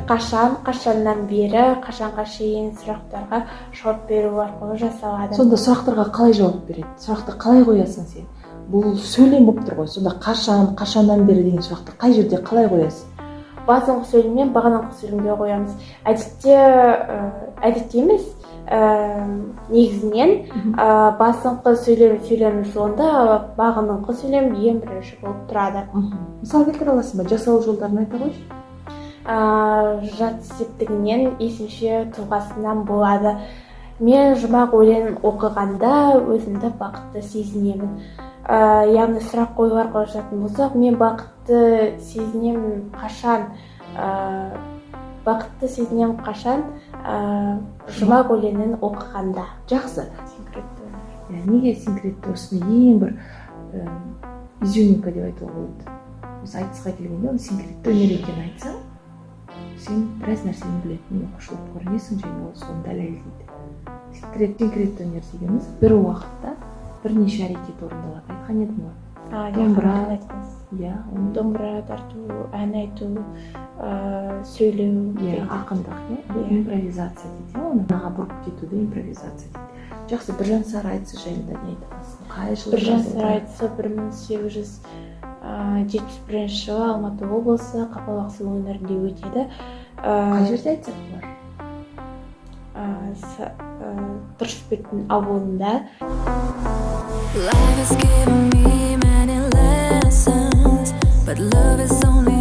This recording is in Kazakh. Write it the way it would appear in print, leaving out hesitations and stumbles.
қашаннан бері, қашанға шейін сұрақтарға жауап беру арқылы жасалады. Сонда сұрақтарға қалай жауап береді? Сұрақты қалай қоясың сен? Бұл сөйлем болып тұр ғой. Сонда қашаннан бері деген сұрақты қай жерде қалай қоясың? Басыңғы сөйлеммен бағанаңғы сөйлемге қоямыз. Әдетте емес, негізінен басыңғы сөйлемнің соңында бағаныңғы сөйлем ең бірінші болып тұрады. Мысал келтіре аласың ба? Жасалу жолдарын айта қойшы. Жат септігінен есімше тұлғасынан болады. Мен жұмақ өлеңін оқығанда өзімді бақытты сезінемін. Яғни сұрақ қою арқылы жататын болсақ, мен бақытты сезінемін қашан жұмақ өлеңін оқығанда. Жақсы. Неге синкретті осыны ең бір изюминка деп айтуға болады? Осы айтысқа келгенде оны синкретті өнер екенін айтсаң, сен біраз нәрсені білетін оқушы болып көрінесің, және ол соны дәлелдейді. Синкретті өнер дегеніміз бір уақытта бірнеше әрекет орындалады. Айтқан едім ғой. Домбыра тарту, ән айту, сөйлеу, ақындық, импровизация дейді. Оны наға бұрып кетуді импровизация дейді. Жақсы, Біржан Сара айтысы жайында не айта аласың? Қай жылы Біржан Сара айтысы 1871 жылы Алматы облысы Қапалақсы өңірінде өтеді. Қай жерде айтсақ бар? Тұрысбектің ауылында. Life has given me many lessons, but love is only